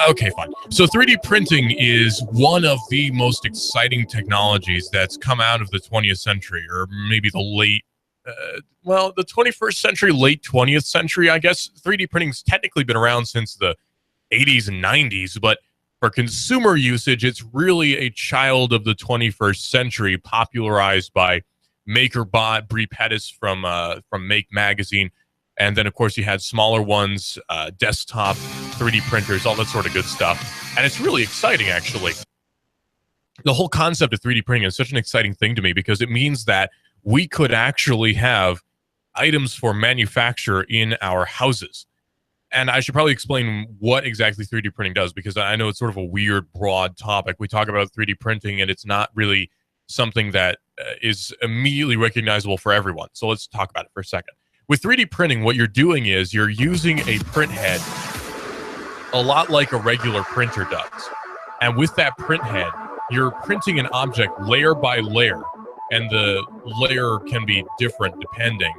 Okay, fine. So 3D printing is one of the most exciting technologies that's come out of the 20th century, or maybe the 21st century, late 20th century, I guess. 3D printing's technically been around since the 80s and 90s, but for consumer usage, it's really a child of the 21st century, popularized by MakerBot, Brie Pettis from Make Magazine, and then of course you had smaller ones, desktop 3D printers, all that sort of good stuff. And it's really exciting, actually. The whole concept of 3D printing is such an exciting thing to me because it means that we could actually have items for manufacture in our houses. And I should probably explain what exactly 3D printing does, because I know it's sort of a weird, broad topic. We talk about 3D printing, and it's not really something that is immediately recognizable for everyone. So let's talk about it for a second. With 3D printing, what you're doing is you're using a print head a lot like a regular printer does. And with that print head, you're printing an object layer by layer, and the layer can be different depending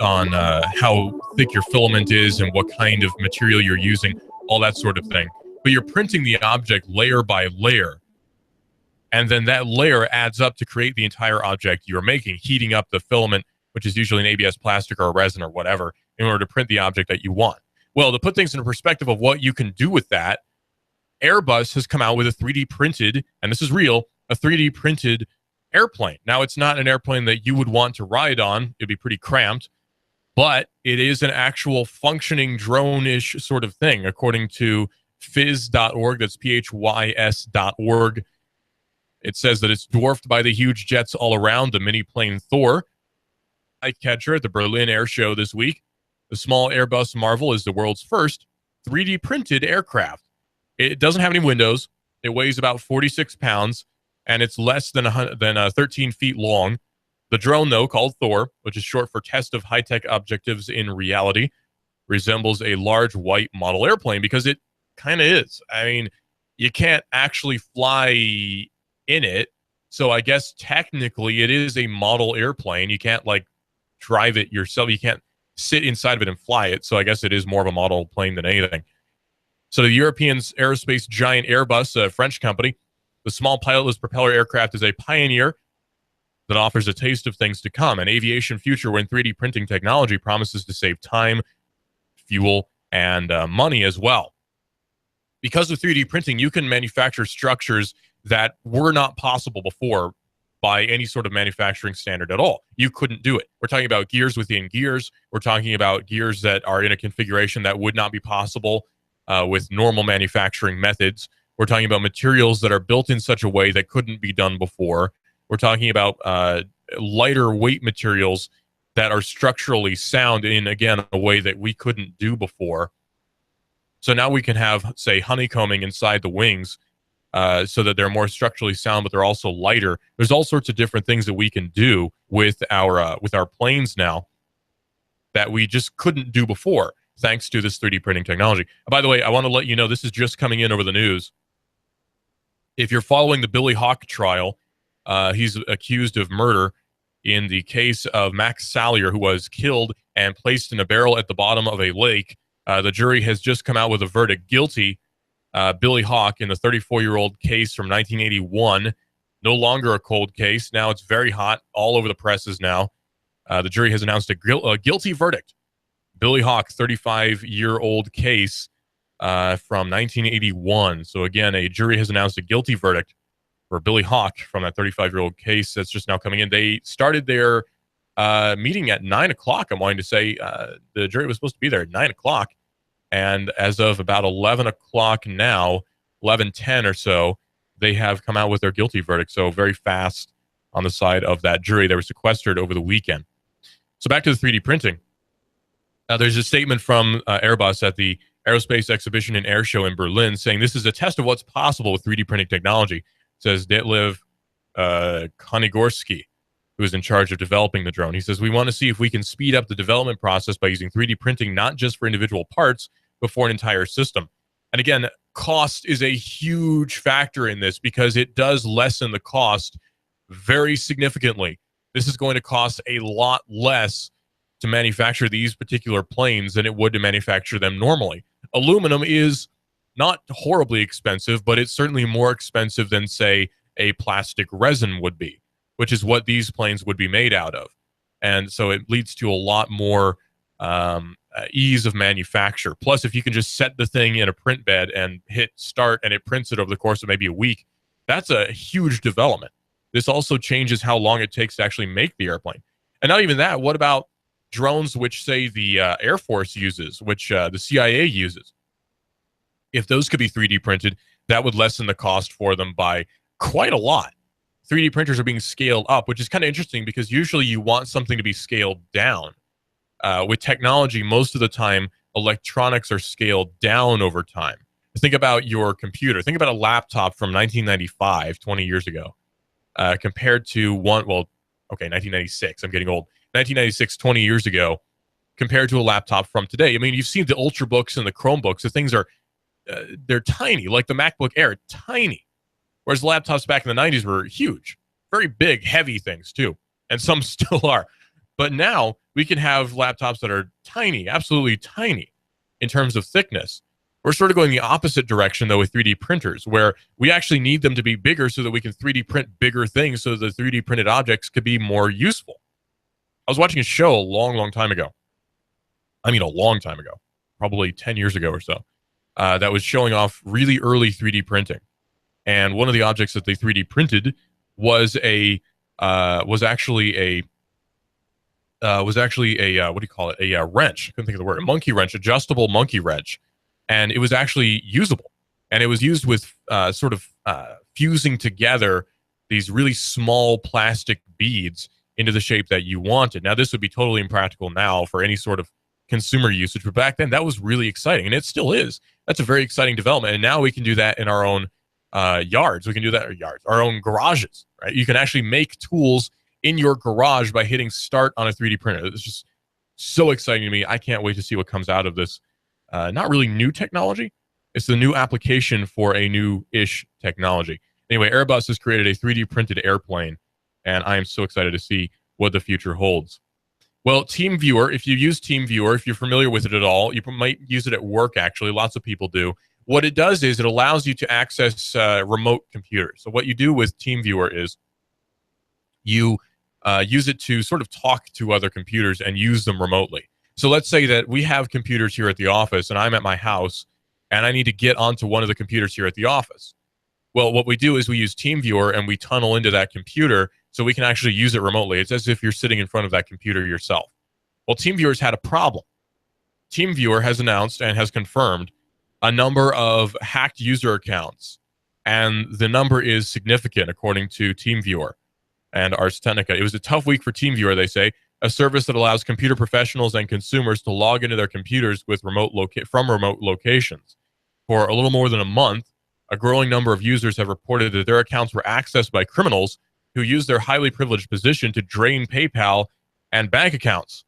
on how thick your filament is and what kind of material you're using, all that sort of thing. But you're printing the object layer by layer, and then that layer adds up to create the entire object you're making, heating up the filament, which is usually an ABS plastic or a resin or whatever, in order to print the object that you want. Well, to put things in perspective of what you can do with that, Airbus has come out with a 3D printed, and this is real, a 3D printed airplane. Now, it's not an airplane that you would want to ride on. It'd be pretty cramped, but it is an actual functioning drone-ish sort of thing, according to phys.org. That's phys.org. It says that it's dwarfed by the huge jets all around, the mini plane Thor. Catcher at the Berlin Air Show this week. The small Airbus Marvel is the world's first 3D printed aircraft. It doesn't have any windows. It weighs about 46 pounds, and it's less than 13 feet long. The drone, though, called Thor, which is short for Test of High-Tech Objectives in Reality, resembles a large white model airplane because it kind of is. I mean, you can't actually fly in it, so I guess technically it is a model airplane. You can't, like, drive it yourself. You can't sit inside of it and fly it, so I guess it is more of a model plane than anything. So the European aerospace giant Airbus, a French company, the small pilotless propeller aircraft is a pioneer that offers a taste of things to come, an aviation future when 3D printing technology promises to save time, fuel, and money as well. Because of 3D printing, you can manufacture structures that were not possible before by any sort of manufacturing standard at all. You couldn't do it. We're talking about gears within gears. We're talking about gears that are in a configuration that would not be possible with normal manufacturing methods. We're talking about materials that are built in such a way that couldn't be done before. We're talking about lighter weight materials that are structurally sound in, again, a way that we couldn't do before. So now we can have, say, honeycombing inside the wings, so that they're more structurally sound, but they're also lighter. There's all sorts of different things that we can do with our planes now that we just couldn't do before, thanks to this 3D printing technology. By the way, I want to let you know, this is just coming in over the news. If you're following the Billy Hawk trial, he's accused of murder in the case of Max Salyer, who was killed and placed in a barrel at the bottom of a lake. The jury has just come out with a verdict guilty. Billy Hawk in the 34-year-old case from 1981, no longer a cold case. Now it's very hot all over the presses now. The jury has announced a guilty verdict. Billy Hawk, 35-year-old case from 1981. So again, a jury has announced a guilty verdict for Billy Hawk from that 35-year-old case that's just now coming in. They started their meeting at 9 o'clock. I'm wanting to say the jury was supposed to be there at 9 o'clock. And as of about 11 o'clock now, 11:10 or so, they have come out with their guilty verdict. So very fast on the side of that jury. They were sequestered over the weekend. So back to the 3D printing. There's a statement from Airbus at the Aerospace Exhibition and Air Show in Berlin saying this is a test of what's possible with 3D printing technology, says Detlev Konigorski, who is in charge of developing the drone. He says, we want to see if we can speed up the development process by using 3D printing, not just for individual parts, but for an entire system. And again, cost is a huge factor in this because it does lessen the cost very significantly. This is going to cost a lot less to manufacture these particular planes than it would to manufacture them normally. Aluminum is not horribly expensive, but it's certainly more expensive than, say, a plastic resin would be, which is what these planes would be made out of. And so it leads to a lot more ease of manufacture. Plus, if you can just set the thing in a print bed and hit start and it prints it over the course of maybe a week, that's a huge development. This also changes how long it takes to actually make the airplane. And not even that, what about drones which, say, the Air Force uses, which the CIA uses? If those could be 3D printed, that would lessen the cost for them by quite a lot. 3D printers are being scaled up, which is kind of interesting because usually you want something to be scaled down. With technology, most of the time, electronics are scaled down over time. Think about your computer. Think about a laptop from 1995, 20 years ago, compared to 1996. I'm getting old. 1996, 20 years ago, compared to a laptop from today. I mean, you've seen the Ultrabooks and the Chromebooks. The things are, they're tiny, like the MacBook Air, tiny. Whereas laptops back in the 90s were huge, very big, heavy things too. And some still are. But now we can have laptops that are tiny, absolutely tiny in terms of thickness. We're sort of going the opposite direction, though, with 3D printers, where we actually need them to be bigger so that we can 3D print bigger things so that the 3D printed objects could be more useful. I was watching a show a long, long time ago. I mean, a long time ago, probably 10 years ago or so, that was showing off really early 3D printing. And one of the objects that they 3D printed was actually a what do you call it? A wrench. I couldn't think of the word. A monkey wrench, adjustable monkey wrench. And it was actually usable. And it was used with fusing together these really small plastic beads into the shape that you wanted. Now, this would be totally impractical now for any sort of consumer usage, but back then that was really exciting, and it still is. That's a very exciting development, and now we can do that in our own yards. We can do that in our own garages, right? You can actually make tools in your garage by hitting start on a 3D printer. It's just so exciting to me. I can't wait to see what comes out of this. Not really new technology. It's the new application for a new-ish technology. Anyway, Airbus has created a 3D printed airplane, and I am so excited to see what the future holds. Well, Teamviewer, if you use Teamviewer, if you're familiar with it at all, you might use it at work, actually. Lots of people do. What it does is it allows you to access remote computers. So what you do with Teamviewer is you use it to sort of talk to other computers and use them remotely. So let's say that we have computers here at the office, and I'm at my house, and I need to get onto one of the computers here at the office. Well, what we do is we use Teamviewer, and we tunnel into that computer so we can actually use it remotely. It's as if you're sitting in front of that computer yourself. Well, Teamviewer's had a problem. Teamviewer has announced and has confirmed a number of hacked user accounts, and the number is significant, according to Teamviewer and Ars Technica. It was a tough week for Teamviewer, they say, a service that allows computer professionals and consumers to log into their computers with from remote locations. For a little more than a month, a growing number of users have reported that their accounts were accessed by criminals who use their highly privileged position to drain PayPal and bank accounts.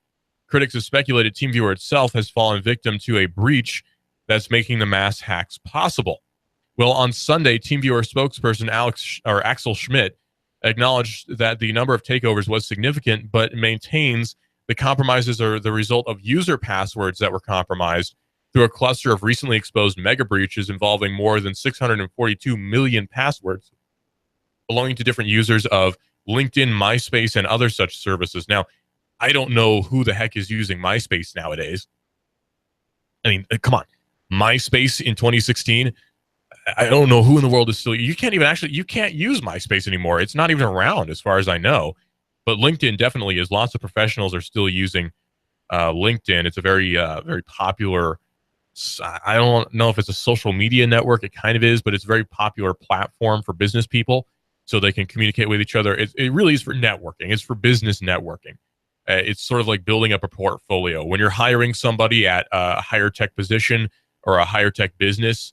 Critics have speculated Teamviewer itself has fallen victim to a breach that's making the mass hacks possible. Well, on Sunday, Teamviewer spokesperson Axel Schmidt acknowledged that the number of takeovers was significant, but maintains the compromises are the result of user passwords that were compromised through a cluster of recently exposed mega breaches involving more than 642 million passwords belonging to different users of LinkedIn, MySpace, and other such services. Now, I don't know who the heck is using MySpace nowadays. I mean, come on. MySpace in 2016, I don't know who in the world is still... You can't use MySpace anymore. It's not even around as far as I know. But LinkedIn definitely is. Lots of professionals are still using LinkedIn. It's a very, very popular... I don't know if it's a social media network. It kind of is, but it's a very popular platform for business people so they can communicate with each other. It really is for networking. It's for business networking. It's sort of like building up a portfolio. When you're hiring somebody at a higher tech position or a higher tech business,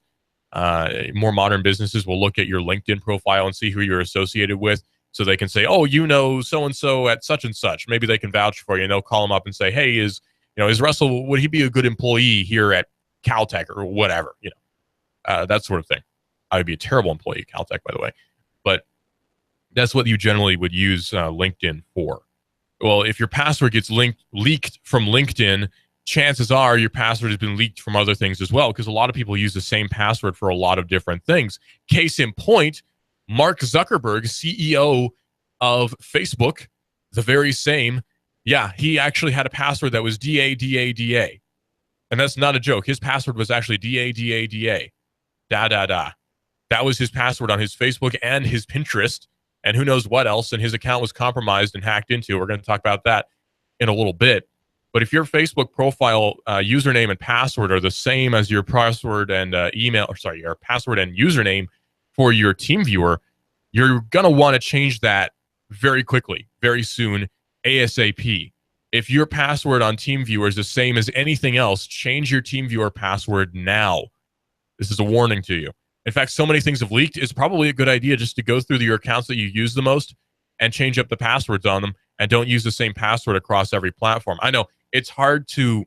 more modern businesses will look at your LinkedIn profile and see who you're associated with so they can say, oh, you know so-and-so at such and such. Maybe they can vouch for you, and they'll call them up and say, hey, is Russell, would he be a good employee here at Caltech or whatever, that sort of thing. I would be a terrible employee at Caltech, by the way, but that's what you generally would use LinkedIn for. Well, if your password gets leaked from LinkedIn, chances are your password has been leaked from other things as well, because a lot of people use the same password for a lot of different things. Case in point, Mark Zuckerberg, CEO of Facebook, the very same, yeah, he actually had a password that was DA. And that's not a joke. His password was actually DA. That was his password on his Facebook and his Pinterest, and who knows what else. And his account was compromised and hacked into. We're going to talk about that in a little bit. But if your Facebook profile username and password are the same as your password and your password and username for your TeamViewer, you're going to want to change that very quickly, very soon, ASAP. If your password on TeamViewer is the same as anything else, change your TeamViewer password now. This is a warning to you. In fact, so many things have leaked, it's probably a good idea just to go through your accounts that you use the most and change up the passwords on them, and don't use the same password across every platform. I know it's hard to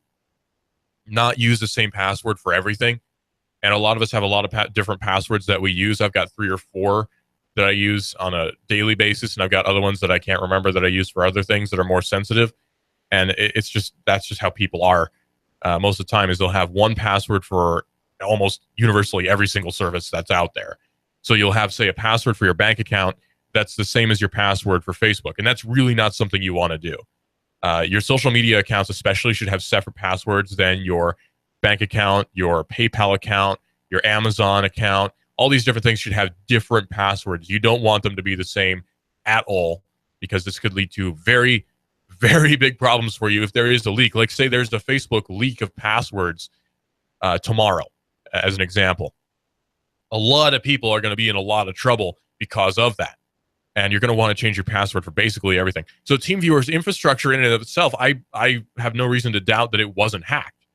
not use the same password for everything, and a lot of us have a lot of different passwords that we use. I've got 3 or 4 that I use on a daily basis, and I've got other ones that I can't remember that I use for other things that are more sensitive. And that's just how people are. Most of the time is they'll have one password for almost universally every single service that's out there. So you'll have, say, a password for your bank account that's the same as your password for Facebook, and that's really not something you want to do. Your social media accounts especially should have separate passwords than your bank account, your PayPal account, your Amazon account. All these different things should have different passwords. You don't want them to be the same at all, because this could lead to very, very big problems for you if there is a leak. Like, say there's a Facebook leak of passwords tomorrow, as an example. A lot of people are going to be in a lot of trouble because of that. And you're going to want to change your password for basically everything. So TeamViewer's infrastructure in and of itself, I have no reason to doubt that it wasn't hacked.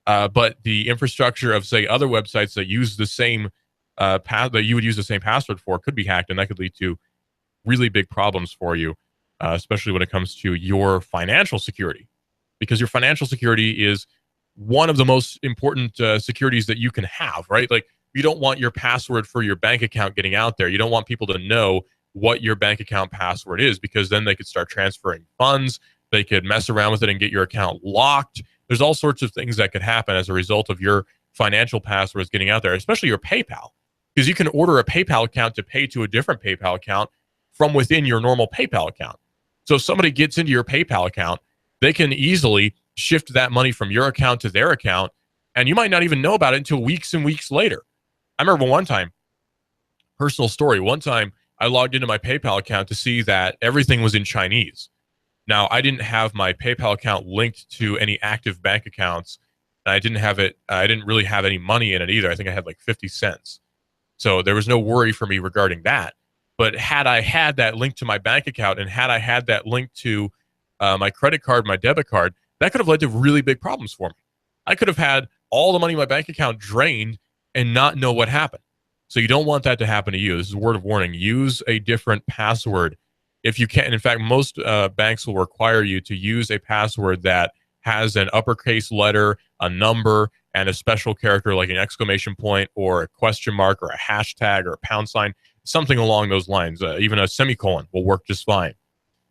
But the infrastructure of, say, other websites that use the same that you would use the same password for could be hacked, and that could lead to really big problems for you, especially when it comes to your financial security, because your financial security is one of the most important securities that you can have, right? Like, you don't want your password for your bank account getting out there. You don't want people to know what your bank account password is, because then they could start transferring funds. They could mess around with it and get your account locked. There's all sorts of things that could happen as a result of your financial passwords getting out there, especially your PayPal, because you can order a PayPal account to pay to a different PayPal account from within your normal PayPal account. So if somebody gets into your PayPal account, they can easily shift that money from your account to their account, and you might not even know about it until weeks and weeks later. I remember one time, personal story, one time I logged into my PayPal account to see that everything was in Chinese. Now, I didn't have my PayPal account linked to any active bank accounts, and I didn't really have any money in it either. I think I had like 50 cents. So there was no worry for me regarding that. But had I had that link to my bank account, and had I had that link to my credit card, my debit card, that could have led to really big problems for me. I could have had all the money in my bank account drained and not know what happened. So you don't want that to happen to you. This is a word of warning. Use a different password if you can. In fact, most banks will require you to use a password that has an uppercase letter, a number, and a special character like an exclamation point or a question mark or a hashtag or a pound sign, something along those lines. Even a semicolon will work just fine.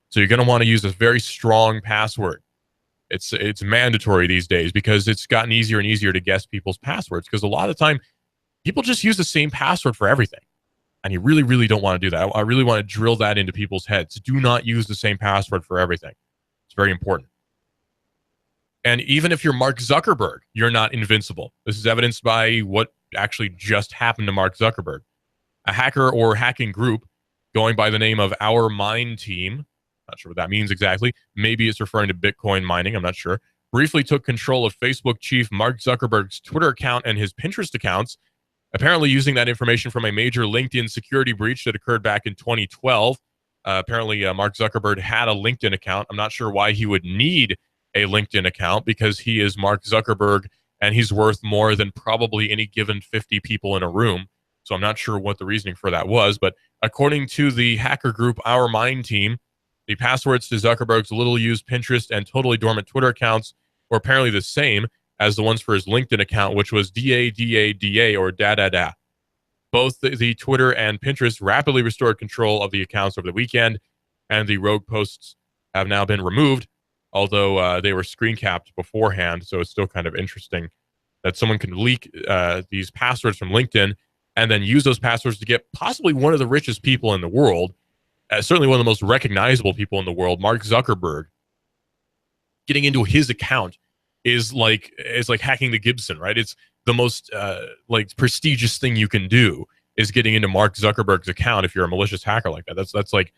So you're going to want to use a very strong password. It's mandatory these days, because it's gotten easier and easier to guess people's passwords, because a lot of the time people just use the same password for everything. And you really, really don't want to do that. I really want to drill that into people's heads. Do not use the same password for everything. It's very important. And even if you're Mark Zuckerberg, you're not invincible. This is evidenced by what actually just happened to Mark Zuckerberg. A hacker or hacking group going by the name of Our Mine Team, not sure what that means exactly. Maybe it's referring to Bitcoin mining. I'm not sure. Briefly took control of Facebook chief Mark Zuckerberg's Twitter account and his Pinterest accounts, apparently using that information from a major LinkedIn security breach that occurred back in 2012. Apparently, Mark Zuckerberg had a LinkedIn account. I'm not sure why he would need a LinkedIn account, because he is Mark Zuckerberg and he's worth more than probably any given 50 people in a room. So I'm not sure what the reasoning for that was. But according to the hacker group Our Mine Team, the passwords to Zuckerberg's little-used Pinterest and totally dormant Twitter accounts were apparently the same as the ones for his LinkedIn account, which was DA or da. Both the Twitter and Pinterest rapidly restored control of the accounts over the weekend, and the rogue posts have now been removed. although they were screen capped beforehand. So it's still kind of interesting that someone can leak these passwords from LinkedIn and then use those passwords to get possibly one of the richest people in the world, certainly one of the most recognizable people in the world, Mark Zuckerberg. Getting into his account is like hacking the Gibson, right? It's the most like prestigious thing you can do is getting into Mark Zuckerberg's account if you're a malicious hacker like that. That's like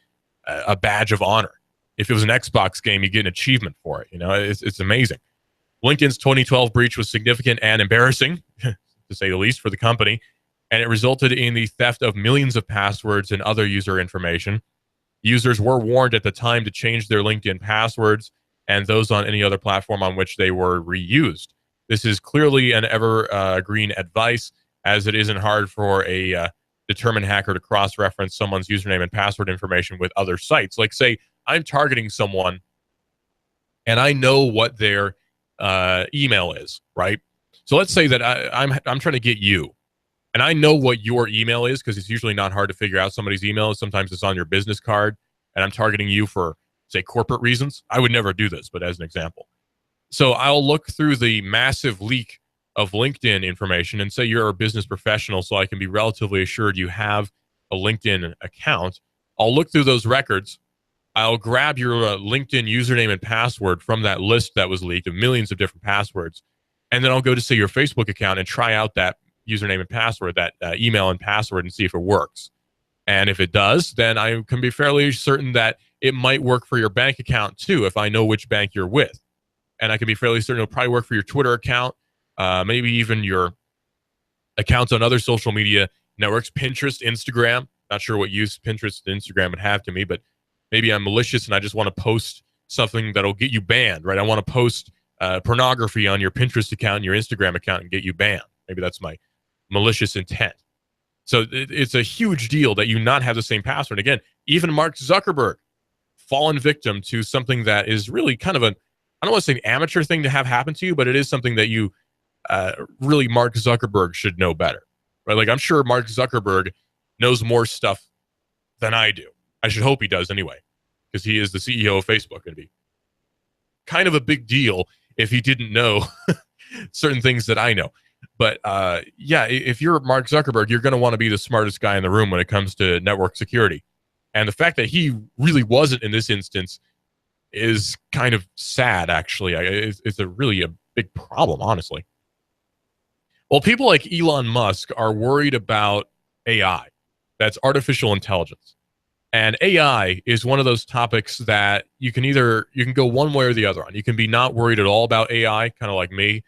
a badge of honor. If it was an Xbox game, you get an achievement for it. You know, it's amazing. LinkedIn's 2012 breach was significant and embarrassing, to say the least, for the company, and it resulted in the theft of millions of passwords and other user information. Users were warned at the time to change their LinkedIn passwords and those on any other platform on which they were reused. This is clearly an evergreen advice, as it isn't hard for a determined hacker to cross-reference someone's username and password information with other sites. Like, say, I'm targeting someone, and I know what their email is, right? So let's say that I'm trying to get you, and I know what your email is because it's usually not hard to figure out somebody's email. Sometimes it's on your business card, and I'm targeting you for, say, corporate reasons. I would never do this, but as an example. So I'll look through the massive leak of LinkedIn information and say you're a business professional, so I can be relatively assured you have a LinkedIn account. I'll look through those records. I'll grab your LinkedIn username and password from that list that was leaked of millions of different passwords, and then I'll go to, say, your Facebook account and try out that username and password, that email and password, and see if it works. And if it does, then I can be fairly certain that it might work for your bank account too, if I know which bank you're with. And I can be fairly certain it'll probably work for your Twitter account, maybe even your accounts on other social media networks, Pinterest, Instagram. Not sure what use Pinterest and Instagram would have to me, but maybe I'm malicious and I just want to post something that'll get you banned, right? I want to post pornography on your Pinterest account and your Instagram account and get you banned. Maybe that's my malicious intent. So it's a huge deal that you not have the same password. Again, even Mark Zuckerberg, fallen victim to something that is really kind of I don't want to say an amateur thing to have happen to you, but it is something that you really, Mark Zuckerberg should know better, right? Like, I'm sure Mark Zuckerberg knows more stuff than I do. I should hope he does anyway, because he is the CEO of Facebook. It'd be kind of a big deal if he didn't know certain things that I know. But yeah, if you're Mark Zuckerberg, you're going to want to be the smartest guy in the room when it comes to network security. And the fact that he really wasn't in this instance is kind of sad, actually. It's a big problem, honestly. Well, people like Elon Musk are worried about AI. That's artificial intelligence. And AI is one of those topics that you can go one way or the other on. You can be not worried at all about AI, kind of like me,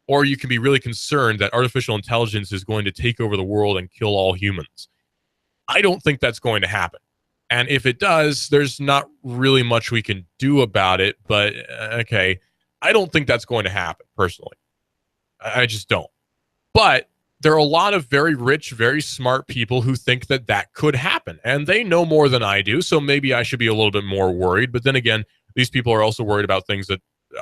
or you can be really concerned that artificial intelligence is going to take over the world and kill all humans. I don't think that's going to happen. And if it does, there's not really much we can do about it. But, okay, I don't think that's going to happen, personally. I just don't. But there are a lot of very rich, very smart people who think that that could happen. And they know more than I do, so maybe I should be a little bit more worried. But then again, these people are also worried about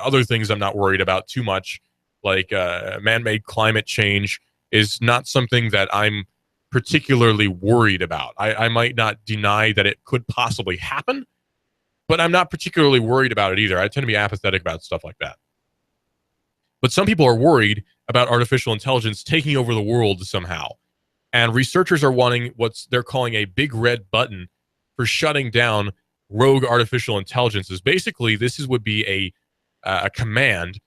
other things I'm not worried about too much, like man-made climate change is not something that I'm particularly worried about. I might not deny that it could possibly happen, but I'm not particularly worried about it either. I tend to be apathetic about stuff like that. But some people are worried about artificial intelligence taking over the world somehow. And researchers are wanting what they're calling a big red button for shutting down rogue artificial intelligences. Basically, this would be a command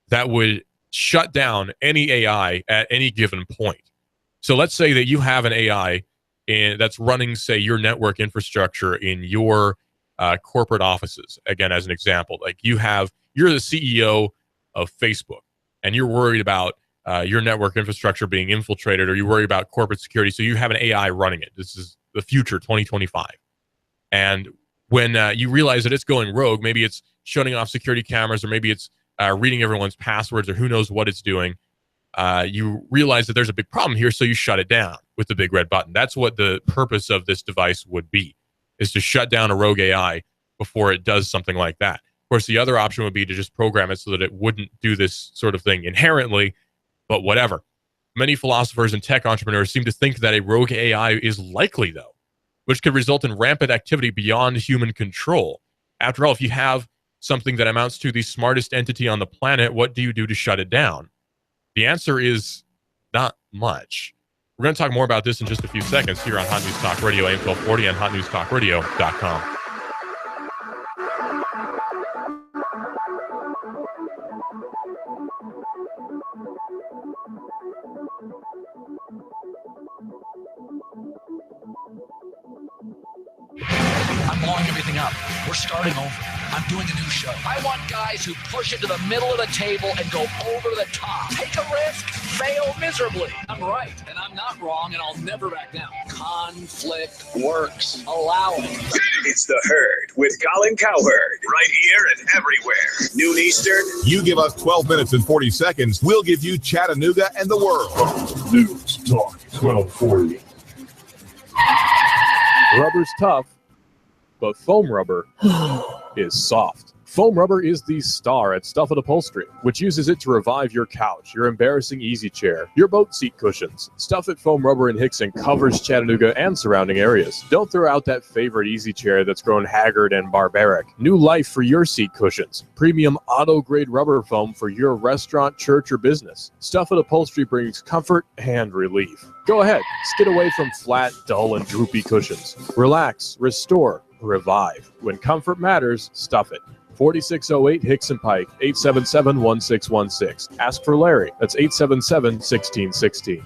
that would shut down any AI at any given point. So let's say that you have an AI that's running, say, your network infrastructure in your corporate offices. Again, as an example, like you're the CEO of Facebook, and you're worried about your network infrastructure being infiltrated, or you worry about corporate security. So you have an AI running it. This is the future, 2025. And when you realize that it's going rogue, maybe it's shutting off security cameras, or maybe it's reading everyone's passwords, or who knows what it's doing. You realize that there's a big problem here, so you shut it down with the big red button. That's what the purpose of this device would be, is to shut down a rogue AI before it does something like that. Of course, the other option would be to just program it so that it wouldn't do this sort of thing inherently, but whatever. Many philosophers and tech entrepreneurs seem to think that a rogue AI is likely, though, which could result in rampant activity beyond human control. After all, if you have something that amounts to the smartest entity on the planet, what do you do to shut it down? The answer is not much. We're going to talk more about this in just a few seconds here on Hot News Talk Radio, AM 1240 and hotnewstalkradio.com. I'm blowing everything up. We're starting over. I'm doing a new show. I want guys who push it to the middle of the table and go over the top. Take a risk, fail miserably. I'm right, and I'm not wrong, and I'll never back down. Conflict works. Allow it. It's The Herd with Colin Cowherd. Right here and everywhere. Noon Eastern. You give us 12 minutes and 40 seconds. We'll give you Chattanooga and the world. News Talk 1240. Rubber's tough, but foam rubber is soft. Foam rubber is the star at Stuff It Upholstery, which uses it to revive your couch, your embarrassing easy chair, your boat seat cushions. Stuff It Foam Rubber in Hickson covers Chattanooga and surrounding areas. Don't throw out that favorite easy chair that's grown haggard and barbaric. New life for your seat cushions. Premium auto-grade rubber foam for your restaurant, church, or business. Stuff It Upholstery brings comfort and relief. Go ahead, skid away from flat, dull, and droopy cushions. Relax, restore, revive. When comfort matters, Stuff It. 4608 Hickson Pike, 877-1616. Ask for Larry. That's 877-1616.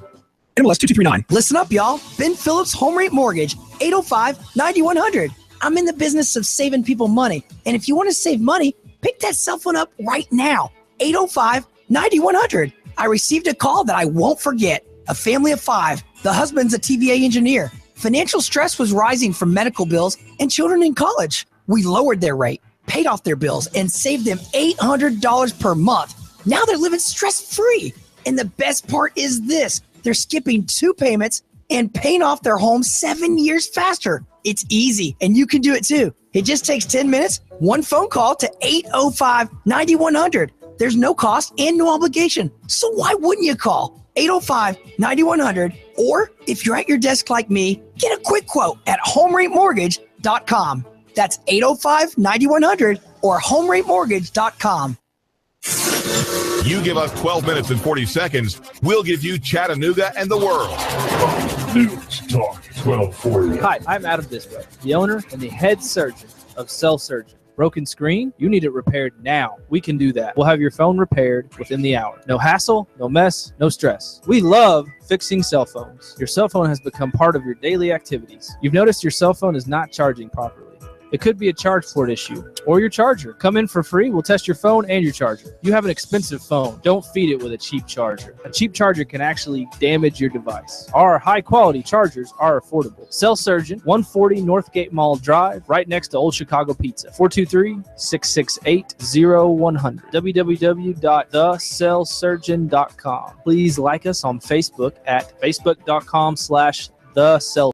MLS 2239. Listen up, y'all. Ben Phillips Home Rate Mortgage, 805-9100. I'm in the business of saving people money. And if you want to save money, pick that cell phone up right now. 805-9100. I received a call that I won't forget. A family of 5. The husband's a TVA engineer. Financial stress was rising from medical bills and children in college. We lowered their rate, paid off their bills, and saved them $800 per month. Now they're living stress-free. And the best part is this. They're skipping 2 payments and paying off their home 7 years faster. It's easy, and you can do it too. It just takes 10 minutes, 1 phone call to 805-9100. There's no cost and no obligation. So why wouldn't you call 805-9100? Or if you're at your desk like me, get a quick quote at homeratemortgage.com. That's 805-9100 or homeratemortgage.com. You give us 12 minutes and 40 seconds. We'll give you Chattanooga and the world. News Talk 1240. Hi, I'm Adam Disco, the owner and the head surgeon of Cell Surgeon. Broken screen? You need it repaired now. We can do that. We'll have your phone repaired within the hour. No hassle, no mess, no stress. We love fixing cell phones. Your cell phone has become part of your daily activities. You've noticed your cell phone is not charging properly. It could be a charge port issue or your charger. Come in for free. We'll test your phone and your charger. You have an expensive phone. Don't feed it with a cheap charger. A cheap charger can actually damage your device. Our high-quality chargers are affordable. Cell Surgeon, 140 Northgate Mall Drive, right next to Old Chicago Pizza. 423-668-0100. www.thecellsurgeon.com. Please like us on Facebook at facebook.com/thecell.